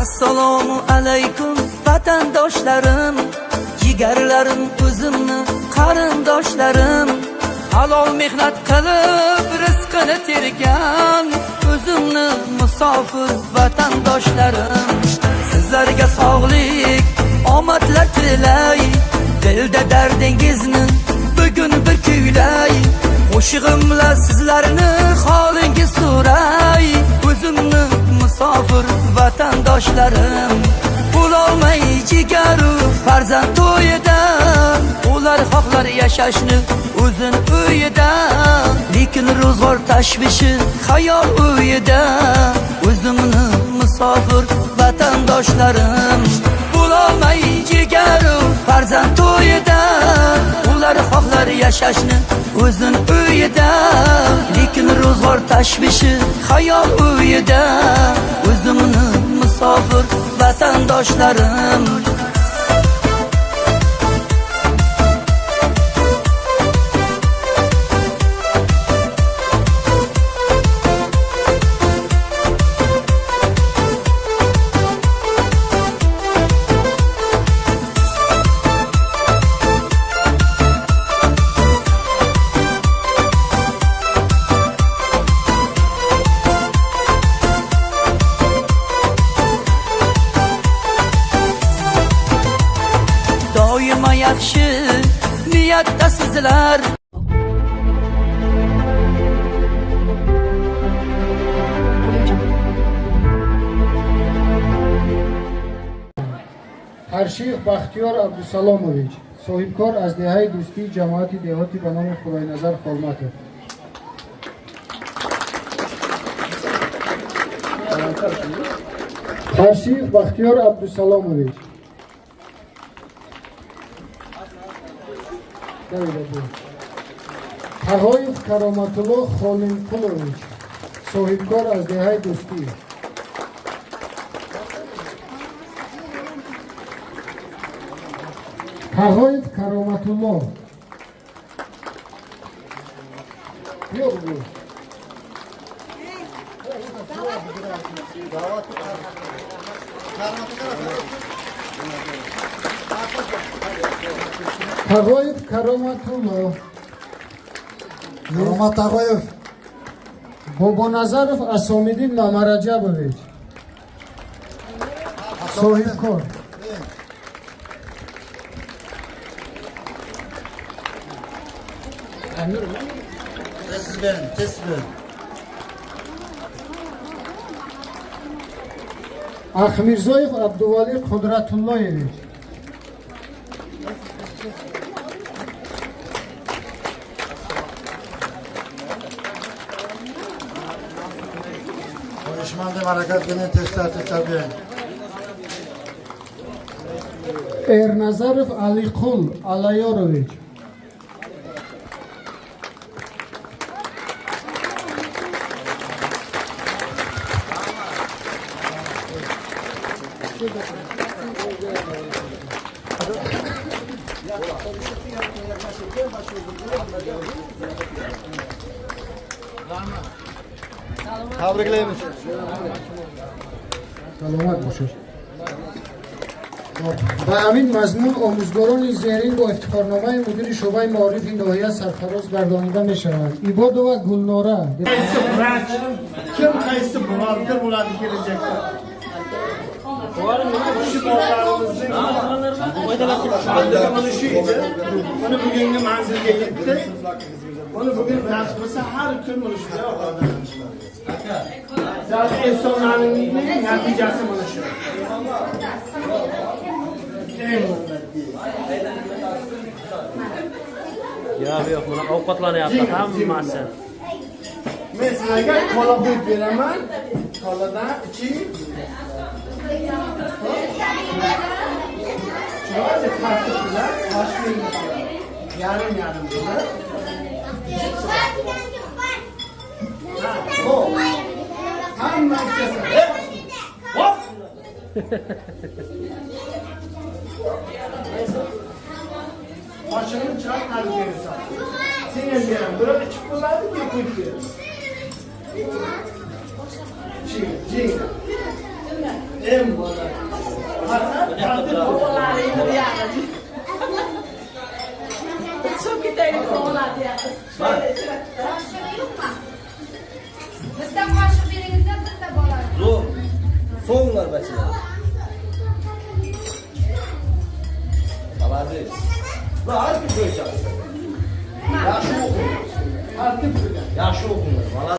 Assalomu alaykum vatandoshlarim, jigarlarim, o'zimni qarindoshlarim, halol mehnat qilib rizqini tergan o'zimni musofir vatandoshlarim. Sizlarga sog'lik, omadlar tilay, dilda dardingizni bugun bir kuylay. Qo'shig'imla sizlarni holingiz so'ray, o'zimni musofir vatandoshlarim. Bo'lolmay jigaru farzand to'yidan, ular xohlar yashashni o'zin uyida, lekin ro'zg'or tashvishi xayol uyida. O'zimni musofir vatandoshlarim. Bo'lolmay jigaru farzand to'yidan, ular xohlar yashashni o'zin uyida, lekin ro'zg'or tashvishi xayol uyida. O'zimni musofir vatandoshlarim. Doimo yaxshi niyatda sizlar. Farshih Baxtiyor Abdusalomovich, sohibkor az Dehai Do'sti Jamoati Dehoti ba nomi Xudoynazar Xolmatov. Farshih Baxtiyor Abdusalomovich, Tag'oyev Karomatullo Xolinqulovich, sohibkor az Dehai Do'sti. Tag'oyev Karomatullo. Yo'q bu. Tag'oyev Karomatullo. Karomat Tag'oyev. Bobonazarov Asomidin Mamarajabovich, sohibkor. Tesbih. Axmirzoyev Abduvali Qudratulloyevich, Xo'ishmand harakat bilan tezlatib bering. Ernazarov Aliqul Alayorovich, Tabriklaymiz. Salomat bo'shing. Ba amin mazmun omuzgoroni zerrin با افتخارنامه مدیر شعبه معارف ناحیه سرفراز گردانیده می‌شوند. عباد و گلناره. Qaysi vrach, kim qaysi buxgalter bo'ladi kelajakda? Shu bolalarimizni mana shu edi. Mana bugungi manzilga yetdi. Mana bugun nasib bo'lsa har kun mana shunday odamlar. Zalda insonlarning natijasi mana shu. Yo'q, mana ovqatlanyapti hammasi. Men sizlarga kola qo'yib beraman. Koladan iching. Chiroyli tartib bilan oshlaymiz. Yarim bilan. Hamma ichasa. Hop! Başını çay kalbine sat. Senin yerin burada çıkmalardı ki kuytu. Cin. Em bola. Çok gidelim oğlan diye. Bizdan boshqa beringizdan bitta bola. Zo'r. So'nglar bachalar. Молодец. Va har kim bo'ycha. Yaxshi o'qing. Artık Yaxshi o'qinglar.